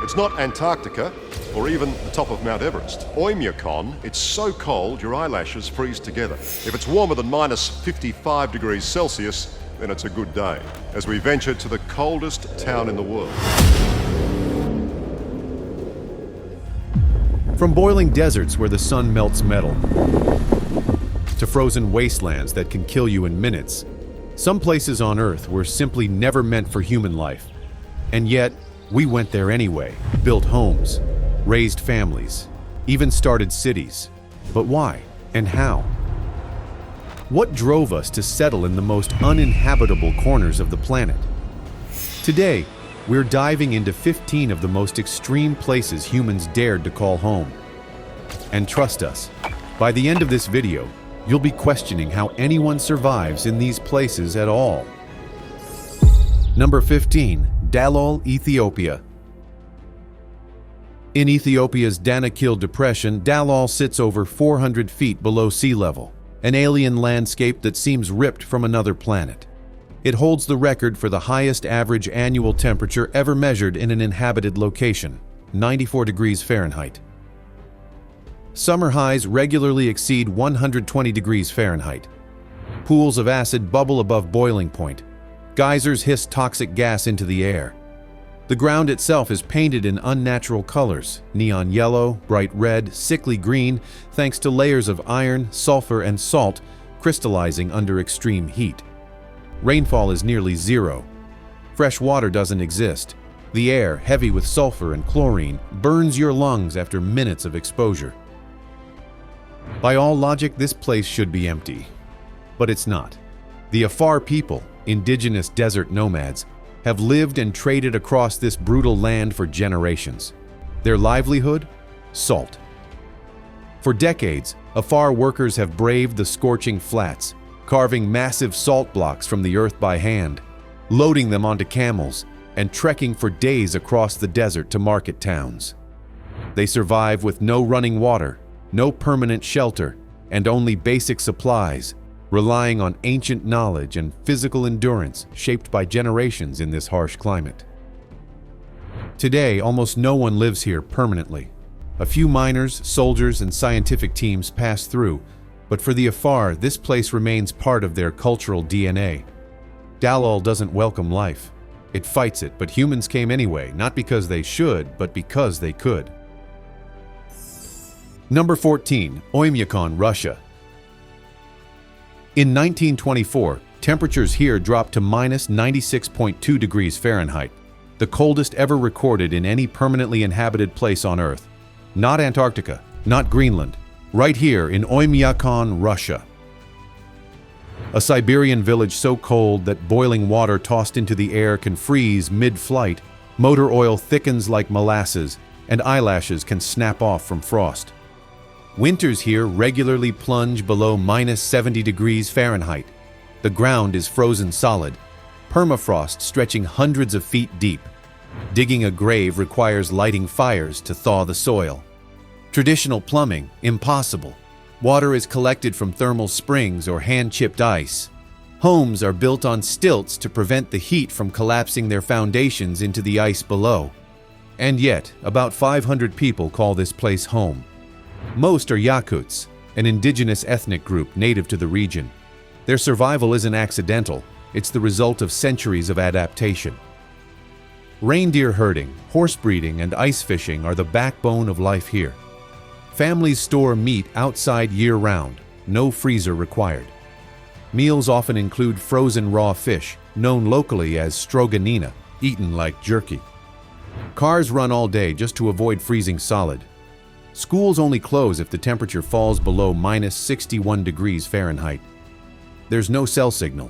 It's not Antarctica or even the top of Mount Everest. Oyakon, it's so cold your eyelashes freeze together. If it's warmer than minus 55 degrees Celsius, then it's a good day, as we venture to the coldest town in the world. From boiling deserts where the sun melts metal, to frozen wastelands that can kill you in minutes, some places on Earth were simply never meant for human life. And yet, we went there anyway, built homes, raised families, even started cities. But why and how? What drove us to settle in the most uninhabitable corners of the planet? Today, we're diving into 15 of the most extreme places humans dared to call home. And trust us, by the end of this video, you'll be questioning how anyone survives in these places at all. Number 15. Dal Ethiopia. In Ethiopia's Danakil Depression, Dal sits over 400 feet below sea level, an alien landscape that seems ripped from another planet. It holds the record for the highest average annual temperature ever measured in an inhabited location, 94 degrees Fahrenheit. Summer highs regularly exceed 120 degrees Fahrenheit. Pools of acid bubble above boiling point. Geysers hiss toxic gas into the air. The ground itself is painted in unnatural colors, neon yellow, bright red, sickly green, thanks to layers of iron, sulfur, and salt crystallizing under extreme heat. Rainfall is nearly zero. Fresh water doesn't exist. The air, heavy with sulfur and chlorine, burns your lungs after minutes of exposure. By all logic, this place should be empty. But it's not. The Afar people, indigenous desert nomads, have lived and traded across this brutal land for generations. Their livelihood? Salt. For decades, Afar workers have braved the scorching flats, carving massive salt blocks from the earth by hand, loading them onto camels, and trekking for days across the desert to market towns. They survive with no running water, no permanent shelter, and only basic supplies, relying on ancient knowledge and physical endurance shaped by generations in this harsh climate. Today, almost no one lives here permanently. A few miners, soldiers, and scientific teams pass through, but for the Afar, this place remains part of their cultural DNA. Dal doesn't welcome life. It fights it, but humans came anyway, not because they should, but because they could. Number 14. Oyakon Russia. In 1924, temperatures here dropped to minus 96.2 degrees Fahrenheit, the coldest ever recorded in any permanently inhabited place on Earth. Not Antarctica, not Greenland, right here in Oyakon Russia. A Siberian village so cold that boiling water tossed into the air can freeze mid-flight, motor oil thickens like molasses, and eyelashes can snap off from frost. Winters here regularly plunge below minus 70 degrees Fahrenheit. The ground is frozen solid, permafrost stretching hundreds of feet deep. Digging a grave requires lighting fires to thaw the soil. Traditional plumbing, impossible. Water is collected from thermal springs or hand-chipped ice. Homes are built on stilts to prevent the heat from collapsing their foundations into the ice below. And yet, about 500 people call this place home. Most are Yakuts, an indigenous ethnic group native to the region. Their survival isn't accidental, it's the result of centuries of adaptation. Reindeer herding, horse breeding, and ice fishing are the backbone of life here. Families store meat outside year-round, no freezer required. Meals often include frozen raw fish, known locally as stroganina, eaten like jerky. Cars run all day just to avoid freezing solid. Schools only close if the temperature falls below minus 61 degrees Fahrenheit. There's no cell signal.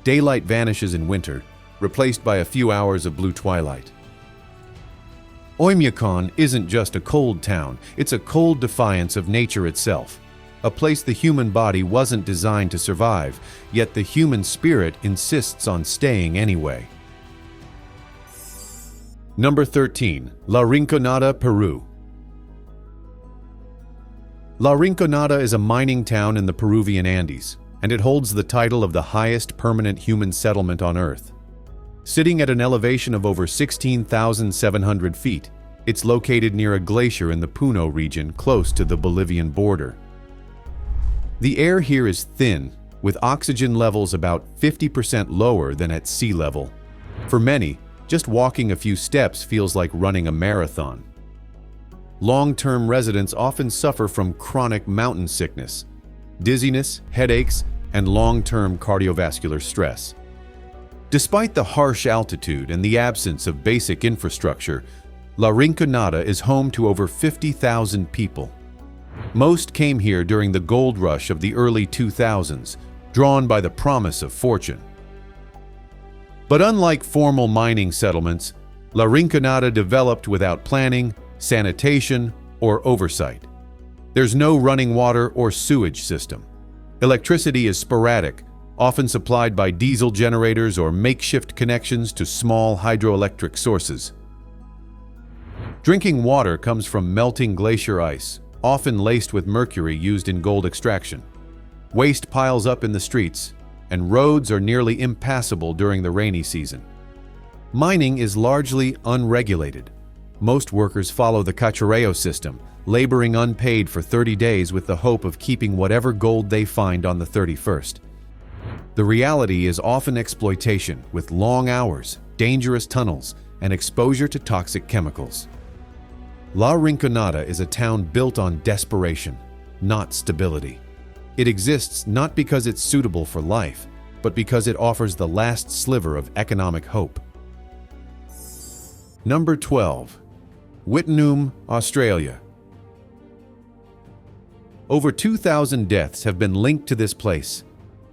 Daylight vanishes in winter, replaced by a few hours of blue twilight. Oyakon isn't just a cold town, it's a cold defiance of nature itself. A place the human body wasn't designed to survive, yet the human spirit insists on staying anyway. Number 13. La Rinconada, Peru. La Rinconada is a mining town in the Peruvian Andes, and it holds the title of the highest permanent human settlement on Earth. Sitting at an elevation of over 16,700 feet, it's located near a glacier in the Puno region close to the Bolivian border. The air here is thin, with oxygen levels about 50% lower than at sea level. For many, just walking a few steps feels like running a marathon. Long-term residents often suffer from chronic mountain sickness, dizziness, headaches, and long-term cardiovascular stress. Despite the harsh altitude and the absence of basic infrastructure, La Rinconada is home to over 50,000 people. Most came here during the gold rush of the early 2000s, drawn by the promise of fortune. But unlike formal mining settlements, La Rinconada developed without planning, sanitation, or oversight. There's no running water or sewage system. Electricity is sporadic, often supplied by diesel generators or makeshift connections to small hydroelectric sources. Drinking water comes from melting glacier ice, often laced with mercury used in gold extraction. Waste piles up in the streets, and roads are nearly impassable during the rainy season. Mining is largely unregulated. Most workers follow the cachorreo system, laboring unpaid for 30 days with the hope of keeping whatever gold they find on the 31st. The reality is often exploitation, with long hours, dangerous tunnels, and exposure to toxic chemicals. La Rinconada is a town built on desperation, not stability. It exists not because it's suitable for life, but because it offers the last sliver of economic hope. Number 12. Witten Australia. Over 2,000 deaths have been linked to this place,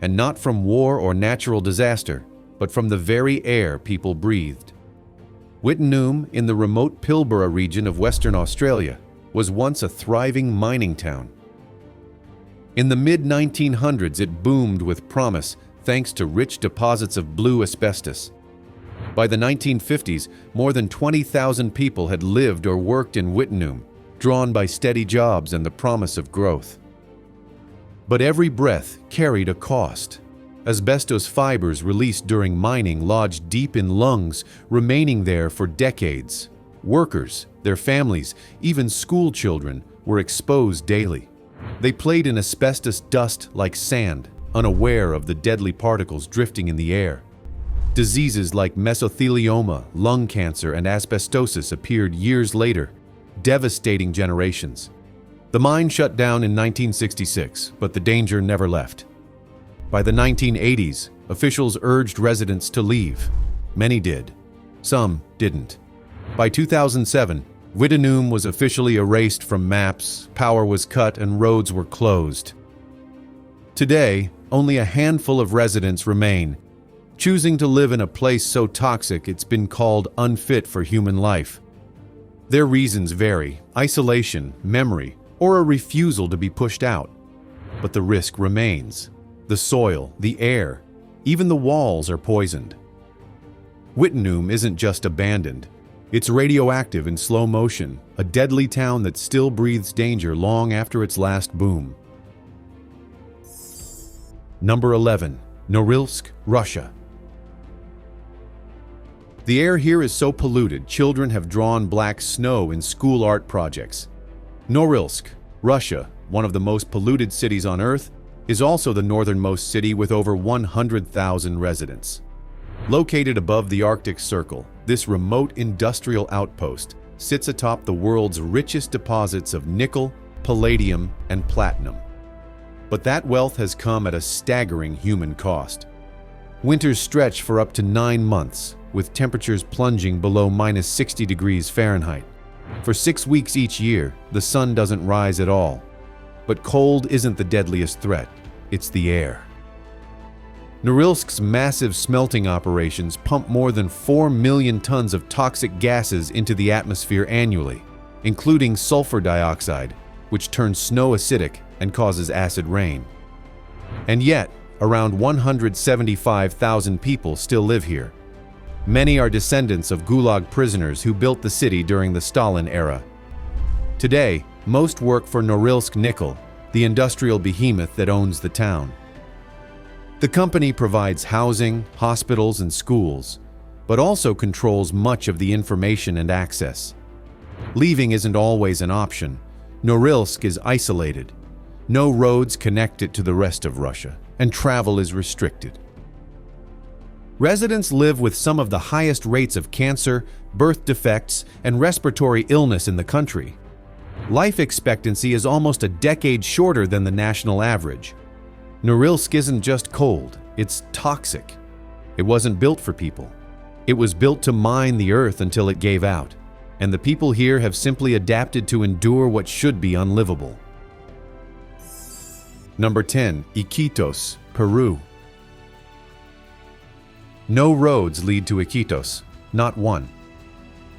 and not from war or natural disaster, but from the very air people breathed. Witten, in the remote Pilbara region of Western Australia, was once a thriving mining town. In the mid-1900s, it boomed with promise thanks to rich deposits of blue asbestos. By the 1950s, more than 20,000 people had lived or worked in Witten, drawn by steady jobs and the promise of growth. But every breath carried a cost. Asbestos fibers released during mining lodged deep in lungs, remaining there for decades. Workers, their families, even school children were exposed daily. They played in asbestos dust like sand, unaware of the deadly particles drifting in the air. Diseases like mesothelioma, lung cancer, and asbestosis appeared years later, devastating generations. The mine shut down in 1966, but the danger never left. By the 1980s, officials urged residents to leave. Many did. Some didn't. By 2007, Witten was officially erased from maps, power was cut, and roads were closed. Today, only a handful of residents remain, choosing to live in a place so toxic it's been called unfit for human life. Their reasons vary: isolation, memory, or a refusal to be pushed out. But the risk remains. The soil, the air, even the walls are poisoned. Witten isn't just abandoned. It's radioactive in slow motion, a deadly town that still breathes danger long after its last boom. Number 11. Norilsk, Russia. The air here is so polluted, children have drawn black snow in school art projects. Norilsk, Russia, one of the most polluted cities on Earth, is also the northernmost city with over 100,000 residents. Located above the Arctic Circle, this remote industrial outpost sits atop the world's richest deposits of nickel, palladium, and platinum. But that wealth has come at a staggering human cost. Winters stretch for up to 9 months, with temperatures plunging below -60 degrees Fahrenheit. For 6 weeks each year, the sun doesn't rise at all. But cold isn't the deadliest threat, it's the air. Norilsk's massive smelting operations pump more than 4 million tons of toxic gases into the atmosphere annually, including sulfur dioxide, which turns snow acidic and causes acid rain. And yet, around 175,000 people still live here. Many are descendants of Gulag prisoners who built the city during the Stalin era. Today, most work for Norilsk Nickel, the industrial behemoth that owns the town. The company provides housing, hospitals, and schools, but also controls much of the information and access. Leaving isn't always an option. Norilsk is isolated. No roads connect it to the rest of Russia, and travel is restricted. Residents live with some of the highest rates of cancer, birth defects, and respiratory illness in the country. Life expectancy is almost a decade shorter than the national average. Norilsk isn't just cold, it's toxic. It wasn't built for people. It was built to mine the earth until it gave out, and the people here have simply adapted to endure what should be unlivable. Number 10. Iquitos, Peru. No roads lead to Iquitos, not one.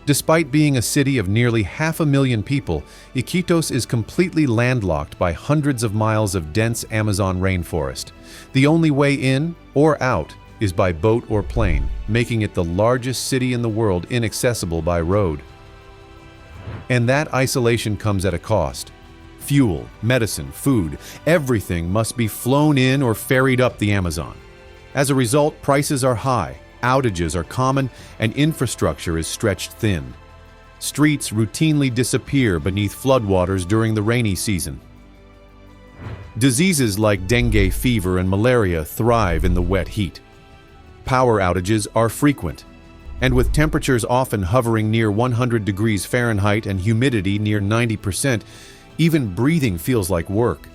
Despite being a city of nearly 500,000 people, Iquitos is completely landlocked by hundreds of miles of dense Amazon rainforest. The only way in or out is by boat or plane, making it the largest city in the world inaccessible by road. And that isolation comes at a cost. Fuel, medicine, food, everything must be flown in or ferried up the Amazon. As a result, prices are high, outages are common, and infrastructure is stretched thin. Streets routinely disappear beneath floodwaters during the rainy season. Diseases like dengue fever and malaria thrive in the wet heat. Power outages are frequent, and with temperatures often hovering near 100 degrees Fahrenheit and humidity near 90%, even breathing feels like work.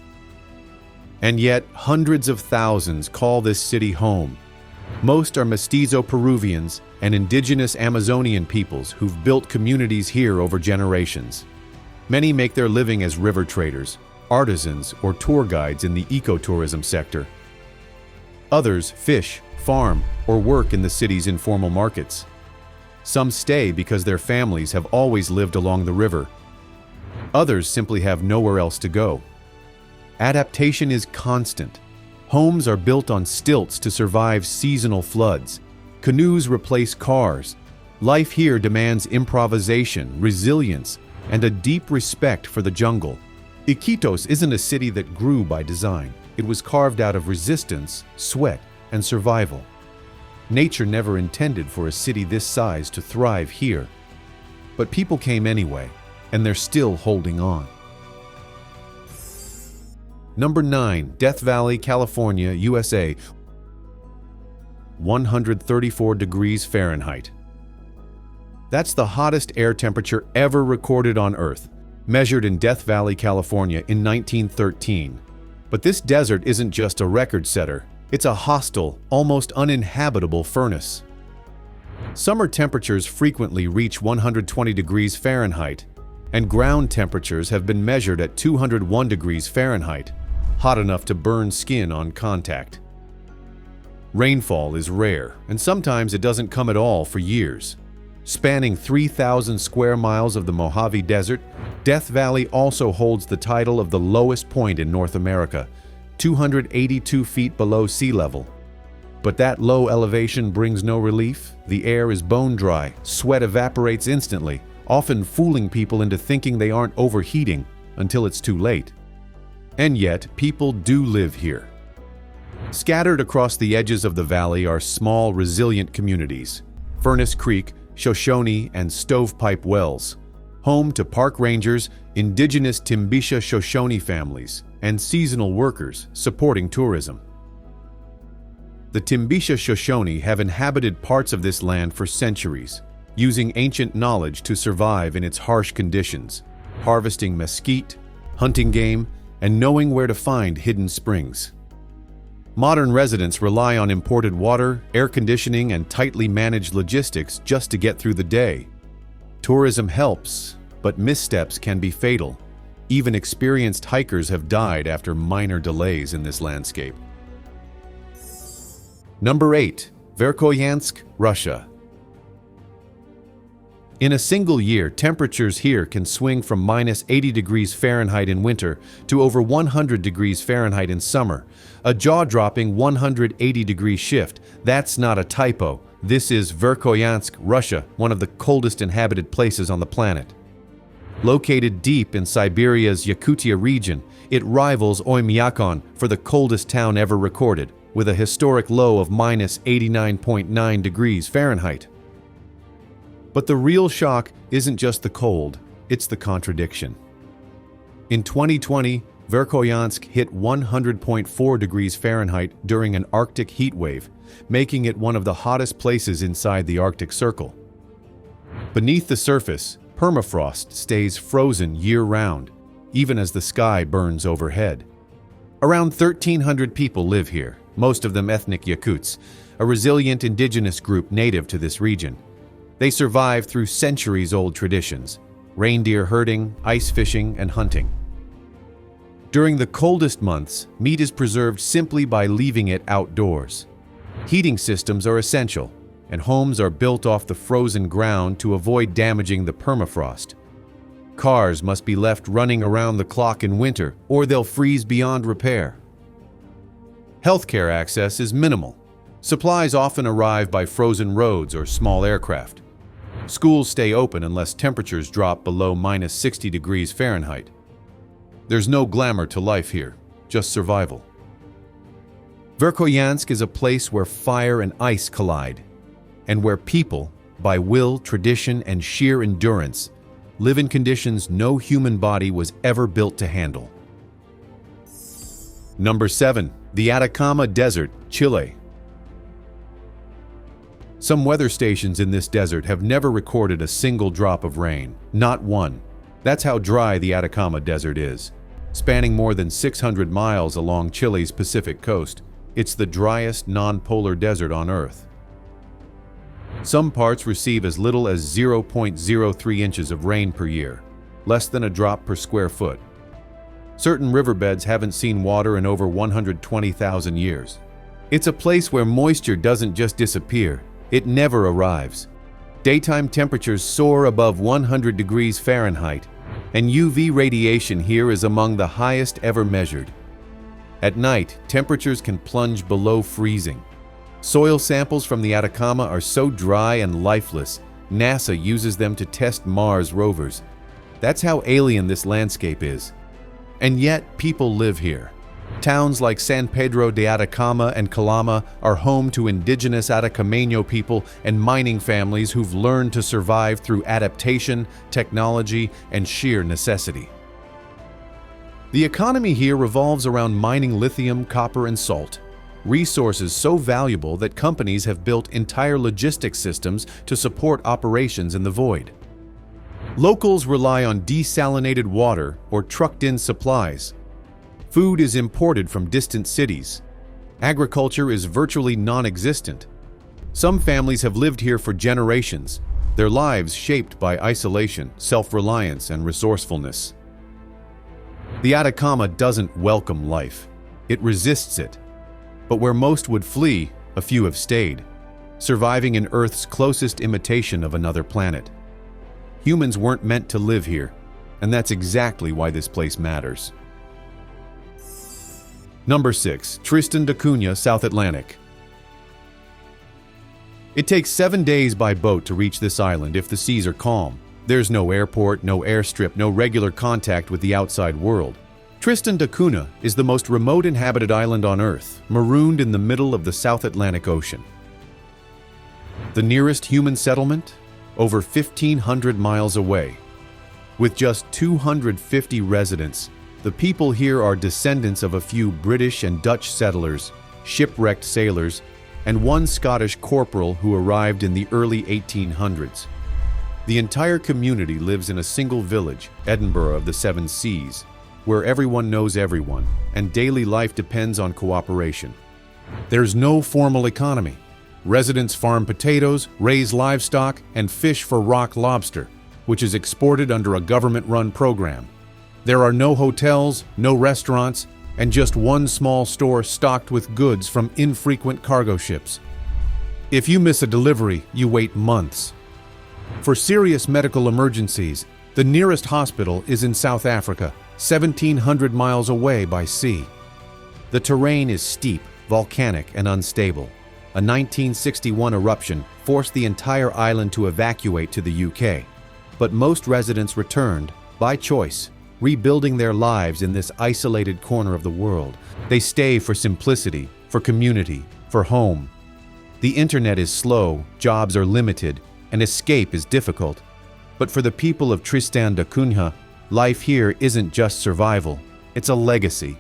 And yet, hundreds of thousands call this city home. Most are mestizo Peruvians and indigenous Amazonian peoples who've built communities here over generations. Many make their living as river traders, artisans, or tour guides in the ecotourism sector. Others fish, farm, or work in the city's informal markets. Some stay because their families have always lived along the river. Others simply have nowhere else to go. Adaptation is constant. Homes are built on stilts to survive seasonal floods. Canoes replace cars. Life here demands improvisation, resilience, and a deep respect for the jungle. Iquitos isn't a city that grew by design. It was carved out of resistance, sweat, and survival. Nature never intended for a city this size to thrive here. But people came anyway, and they're still holding on. Number 9. Death Valley, California, USA. 134 degrees Fahrenheit. That's the hottest air temperature ever recorded on Earth, measured in Death Valley, California in 1913. But this desert isn't just a record setter. It's a hostile, almost uninhabitable furnace. Summer temperatures frequently reach 120 degrees Fahrenheit, and ground temperatures have been measured at 201 degrees Fahrenheit, hot enough to burn skin on contact. Rainfall is rare, and sometimes it doesn't come at all for years. Spanning 3,000 square miles of the Mojave Desert, Death Valley also holds the title of the lowest point in North America, 282 feet below sea level. But that low elevation brings no relief. The air is bone dry, sweat evaporates instantly, often fooling people into thinking they aren't overheating until it's too late. And yet, people do live here. Scattered across the edges of the valley are small, resilient communities: Furnace Creek, Shoshone, and Stovepipe Wells, home to park rangers, indigenous Timbisha Shoshone families, and seasonal workers supporting tourism. The Timbisha Shoshone have inhabited parts of this land for centuries, using ancient knowledge to survive in its harsh conditions, harvesting mesquite, hunting game, and knowing where to find hidden springs. Modern residents rely on imported water, air conditioning, and tightly managed logistics just to get through the day. Tourism helps, but missteps can be fatal. Even experienced hikers have died after minor delays in this landscape. Number 8. Veroyansk, Russia. In a single year, temperatures here can swing from minus 80 degrees Fahrenheit in winter to over 100 degrees Fahrenheit in summer. A jaw-dropping 180-degree shift. That's not a typo. This is Veroyansk, Russia, one of the coldest inhabited places on the planet. Located deep in Siberia's Yakutia region, it rivals Oyakon for the coldest town ever recorded, with a historic low of minus 89.9 degrees Fahrenheit. But the real shock isn't just the cold, it's the contradiction. In 2020, Veroyansk hit 100.4 degrees Fahrenheit during an Arctic heat wave, making it one of the hottest places inside the Arctic Circle. Beneath the surface, permafrost stays frozen year-round, even as the sky burns overhead. Around 1,300 people live here, most of them ethnic Yakuts, a resilient indigenous group native to this region. They survive through centuries-old traditions: reindeer herding, ice fishing, and hunting. During the coldest months, meat is preserved simply by leaving it outdoors. Heating systems are essential, and homes are built off the frozen ground to avoid damaging the permafrost. Cars must be left running around the clock in winter, or they'll freeze beyond repair. Healthcare access is minimal. Supplies often arrive by frozen roads or small aircraft. Schools stay open unless temperatures drop below -60 degrees Fahrenheit. There's no glamour to life here, just survival. Veroyansk is a place where fire and ice collide, and where people, by will, tradition, and sheer endurance, live in conditions no human body was ever built to handle. Number 7. The Atacama Desert, Chile. Some weather stations in this desert have never recorded a single drop of rain, not one. That's how dry the Atacama Desert is. Spanning more than 600 miles along Chile's Pacific coast, it's the driest non-polar desert on Earth. Some parts receive as little as 0.03 inches of rain per year, less than a drop per square foot. Certain riverbeds haven't seen water in over 120,000 years. It's a place where moisture doesn't just disappear, it never arrives. Daytime temperatures soar above 100 degrees Fahrenheit, and UV radiation here is among the highest ever measured. At night, temperatures can plunge below freezing. Soil samples from the Atacama are so dry and lifeless, NASA uses them to test Mars rovers. That's how alien this landscape is. And yet, people live here. Towns like San Pedro de Atacama and Calama are home to indigenous Atacameño people and mining families who've learned to survive through adaptation, technology, and sheer necessity. The economy here revolves around mining lithium, copper, and salt, resources so valuable that companies have built entire logistics systems to support operations in the void. Locals rely on desalinated water or trucked-in supplies. Food is imported from distant cities. Agriculture is virtually non-existent. Some families have lived here for generations, their lives shaped by isolation, self-reliance, and resourcefulness. The Atacama doesn't welcome life. It resists it. But where most would flee, a few have stayed, surviving in Earth's closest imitation of another planet. Humans weren't meant to live here, and that's exactly why this place matters. Number 6. Tristan de Cunha, South Atlantic. It takes 7 days by boat to reach this island if the seas are calm. There's no airport, no airstrip, no regular contact with the outside world. Tristan da Cunha is the most remote inhabited island on Earth, marooned in the middle of the South Atlantic Ocean. The nearest human settlement? Over 1,500 miles away. With just 250 residents, the people here are descendants of a few British and Dutch settlers, shipwrecked sailors, and one Scottish corporal who arrived in the early 1800s. The entire community lives in a single village, Edinburgh of the Seven Seas, where everyone knows everyone, and daily life depends on cooperation. There's no formal economy. Residents farm potatoes, raise livestock, and fish for rock lobster, which is exported under a government-run program. There are no hotels, no restaurants, and just one small store stocked with goods from infrequent cargo ships. If you miss a delivery, you wait months. For serious medical emergencies, the nearest hospital is in South Africa, 1,700 miles away by sea. The terrain is steep, volcanic, and unstable. A 1961 eruption forced the entire island to evacuate to the UK, but most residents returned, by choice, rebuilding their lives in this isolated corner of the world. They stay for simplicity, for community, for home. The internet is slow, jobs are limited, and escape is difficult. But for the people of Tristan da Cunha, life here isn't just survival, it's a legacy.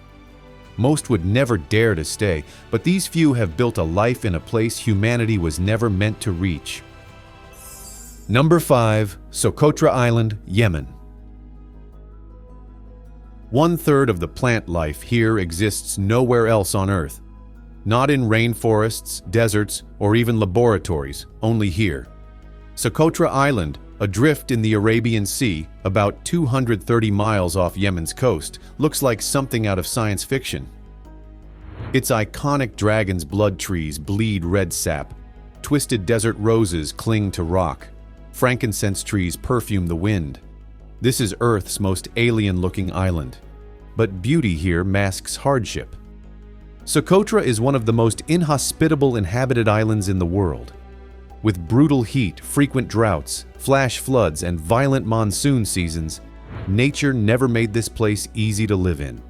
Most would never dare to stay, but these few have built a life in a place humanity was never meant to reach. Number 5. Socotra Island, Yemen. 1/3 of the plant life here exists nowhere else on Earth. Not in rainforests, deserts, or even laboratories, only here. Socotra Island, adrift in the Arabian Sea, about 230 miles off Yemen's coast, looks like something out of science fiction. Its iconic dragon's blood trees bleed red sap. Twisted desert roses cling to rock. Frankincense trees perfume the wind. This is Earth's most alien-looking island. But beauty here masks hardship. Socotra is one of the most inhospitable inhabited islands in the world. With brutal heat, frequent droughts, flash floods, and violent monsoon seasons, nature never made this place easy to live in.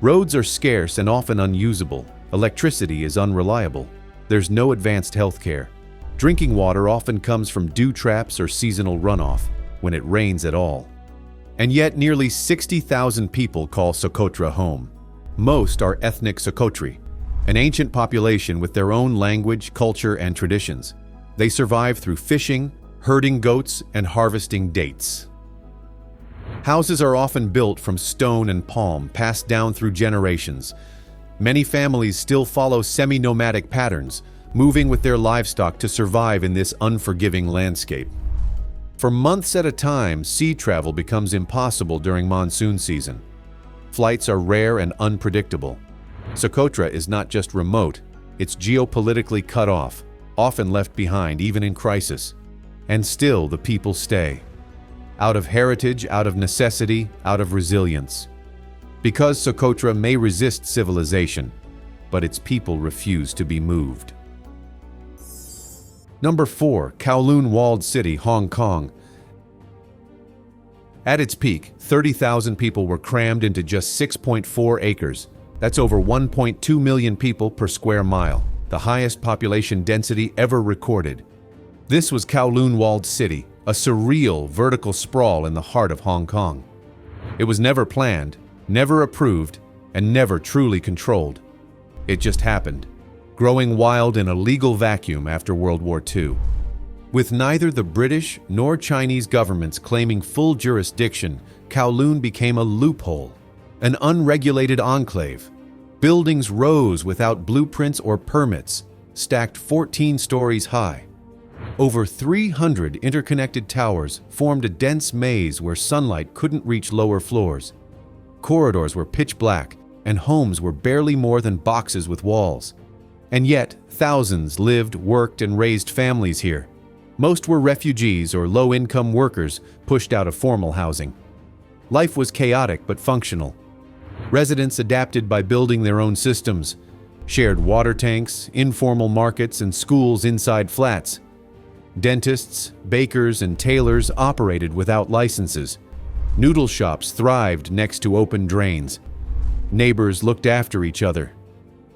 Roads are scarce and often unusable. Electricity is unreliable. There's no advanced healthcare. Drinking water often comes from dew traps or seasonal runoff, when it rains at all. And yet nearly 60,000 people call Socotra home. Most are ethnic Socotri, an ancient population with their own language, culture, and traditions. They survive through fishing, herding goats, and harvesting dates. Houses are often built from stone and palm, passed down through generations. Many families still follow semi-nomadic patterns, moving with their livestock to survive in this unforgiving landscape. For months at a time, sea travel becomes impossible during monsoon season. Flights are rare and unpredictable. Socotra is not just remote, it's geopolitically cut off, often left behind even in crisis. And still the people stay. Out of heritage, out of necessity, out of resilience. Because Socotra may resist civilization, but its people refuse to be moved. Number 4. Kowloon Walled City, Hong Kong. At its peak, 30,000 people were crammed into just 6.4 acres. That's over 1.2 million people per square mile, the highest population density ever recorded. This was Kowloon Walled City, a surreal vertical sprawl in the heart of Hong Kong. It was never planned, never approved, and never truly controlled. It just happened, growing wild in a legal vacuum after World War II. With neither the British nor Chinese governments claiming full jurisdiction, Kowloon became a loophole, an unregulated enclave. Buildings rose without blueprints or permits, stacked 14 stories high. Over 300 interconnected towers formed a dense maze where sunlight couldn't reach lower floors. Corridors were pitch black, and homes were barely more than boxes with walls. And yet, thousands lived, worked, and raised families here. Most were refugees or low-income workers pushed out of formal housing. Life was chaotic but functional. Residents adapted by building their own systems, shared water tanks, informal markets, and schools inside flats. Dentists, bakers, and tailors operated without licenses. Noodle shops thrived next to open drains. Neighbors looked after each other.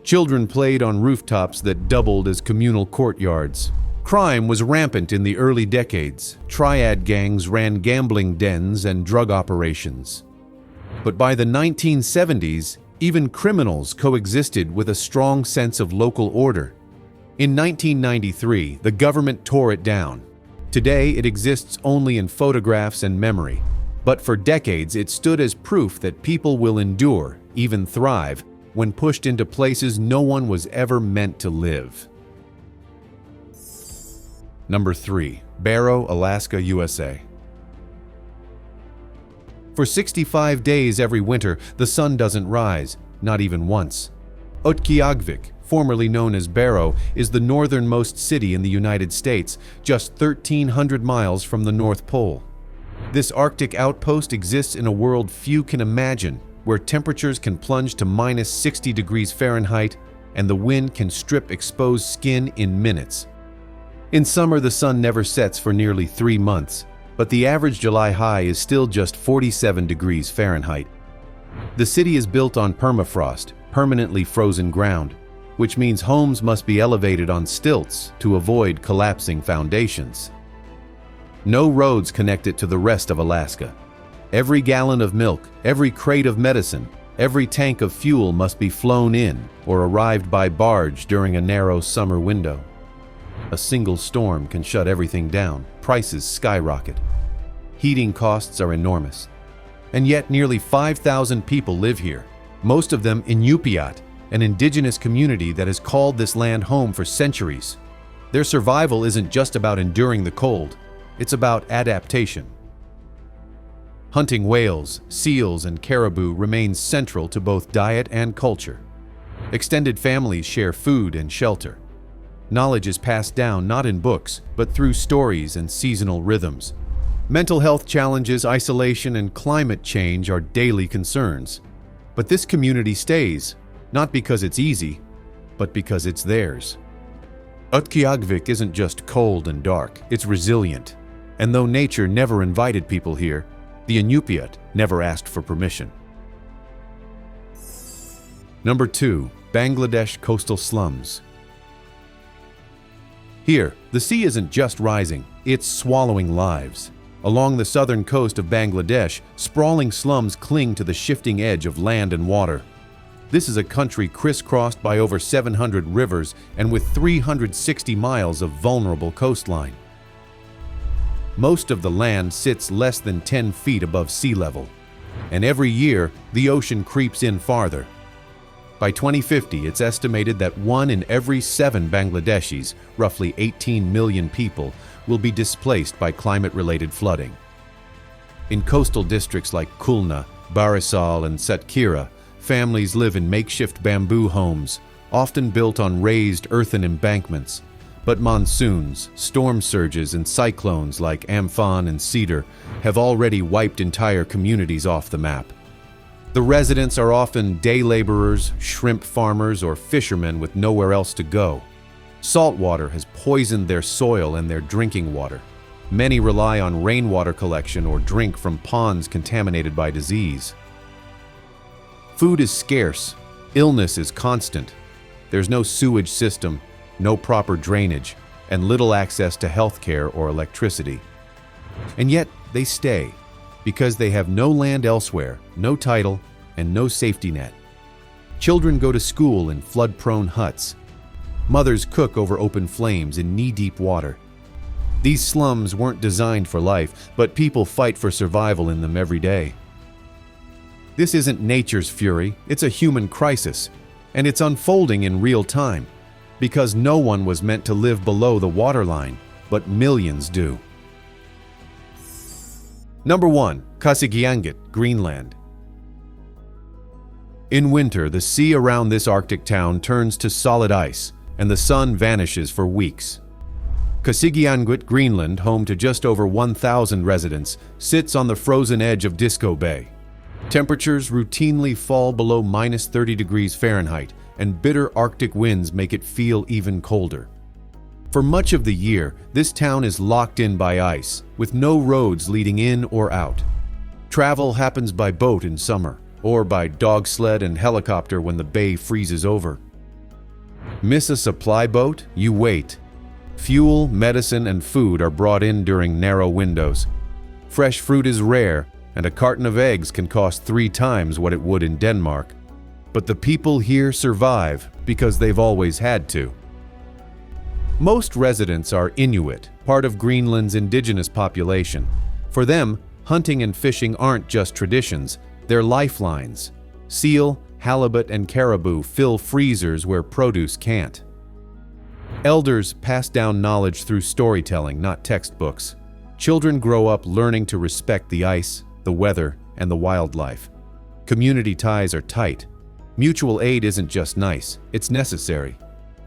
Children played on rooftops that doubled as communal courtyards. Crime was rampant in the early decades. Triad gangs ran gambling dens and drug operations. But by the 1970s, even criminals coexisted with a strong sense of local order. In 1993, the government tore it down. Today, it exists only in photographs and memory. But for decades, it stood as proof that people will endure, even thrive, when pushed into places no one was ever meant to live. Number 3. Barrow, Alaska, USA. For 65 days every winter, the sun doesn't rise, not even once. Utqiagvik, formerly known as Barrow, is the northernmost city in the United States, just 1,300 miles from the North Pole. This Arctic outpost exists in a world few can imagine, where temperatures can plunge to minus 60 degrees Fahrenheit and the wind can strip exposed skin in minutes. In summer, the sun never sets for nearly 3 months, but the average July high is still just 47 degrees Fahrenheit. The city is built on permafrost, permanently frozen ground. which means homes must be elevated on stilts to avoid collapsing foundations. No roads connect it to the rest of Alaska. Every gallon of milk, every crate of medicine, every tank of fuel must be flown in or arrived by barge during a narrow summer window. A single storm can shut everything down. Prices skyrocket. Heating costs are enormous. And yet nearly 5,000 people live here, most of them Inupiat, an indigenous community that has called this land home for centuries. Their survival isn't just about enduring the cold, it's about adaptation. Hunting whales, seals, and caribou remains central to both diet and culture. Extended families share food and shelter. Knowledge is passed down not in books, but through stories and seasonal rhythms. Mental health challenges, isolation, and climate change are daily concerns. But this community stays, not because it's easy, but because it's theirs. Utqiagvik isn't just cold and dark, it's resilient. And though nature never invited people here, the Inupiat never asked for permission. Number 2. Bangladesh coastal slums. Here, the sea isn't just rising, it's swallowing lives. Along the southern coast of Bangladesh, sprawling slums cling to the shifting edge of land and water. This is a country crisscrossed by over 700 rivers and with 360 miles of vulnerable coastline. Most of the land sits less than 10 feet above sea level, and every year the ocean creeps in farther. By 2050, it's estimated that 1 in every 7 Bangladeshis, roughly 18 million people, will be displaced by climate-related flooding. In coastal districts like Cunha, Barisal, and Satkhira, families live in makeshift bamboo homes, often built on raised earthen embankments. But monsoons, storm surges, and cyclones like Amphan and Cedar have already wiped entire communities off the map. The residents are often day laborers, shrimp farmers, or fishermen with nowhere else to go. Salt water has poisoned their soil and their drinking water. Many rely on rainwater collection or drink from ponds contaminated by disease. Food is scarce. Illness is constant. There's no sewage system, no proper drainage, and little access to healthcare or electricity. And yet they stay, because they have no land elsewhere, no title, and no safety net. Children go to school in flood-prone huts. Mothers cook over open flames in knee-deep water. These slums weren't designed for life, but people fight for survival in them every day. This isn't nature's fury, it's a human crisis, and it's unfolding in real time. Because no one was meant to live below the waterline, but millions do. Number 1. Qasigiannguit, Greenland. In winter, the sea around this Arctic town turns to solid ice, and the sun vanishes for weeks. Qasigiannguit, Greenland, home to just over 1,000 residents, sits on the frozen edge of Disco Bay. Temperatures routinely fall below minus 30 degrees Fahrenheit, and bitter Arctic winds make it feel even colder. For much of the year, this town is locked in by ice, with no roads leading in or out. Travel happens by boat in summer, or by dog sled and helicopter when the bay freezes over. Miss a supply boat? You wait. Fuel, medicine, and food are brought in during narrow windows. Fresh fruit is rare, and a carton of eggs can cost 3 times what it would in Denmark. But the people here survive because they've always had to. Most residents are Inuit, part of Greenland's indigenous population. For them, hunting and fishing aren't just traditions, they're lifelines. Seal, halibut, and caribou fill freezers where produce can't. Elders pass down knowledge through storytelling, not textbooks. Children grow up learning to respect the ice, the weather, and the wildlife. Community ties are tight. Mutual aid isn't just nice, it's necessary.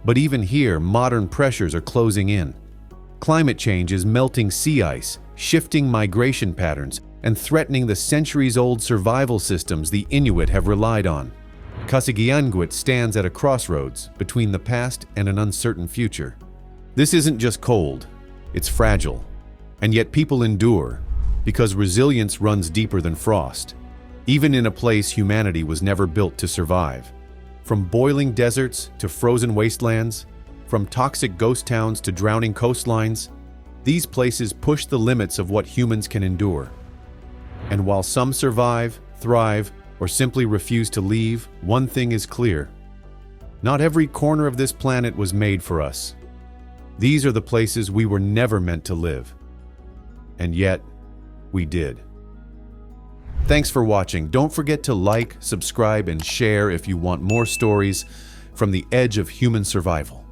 But even here, modern pressures are closing in. Climate change is melting sea ice, shifting migration patterns, and threatening the centuries-old survival systems the Inuit have relied on. Qasigiannguit stands at a crossroads between the past and an uncertain future. This isn't just cold, it's fragile. And yet people endure, because resilience runs deeper than frost, even in a place humanity was never built to survive. From boiling deserts to frozen wastelands, from toxic ghost towns to drowning coastlines, these places push the limits of what humans can endure. And while some survive, thrive, or simply refuse to leave, one thing is clear. Not every corner of this planet was made for us. These are the places we were never meant to live. And yet, we did. Thanks for watching. Don't forget to like, subscribe, and share if you want more stories from the edge of human survival.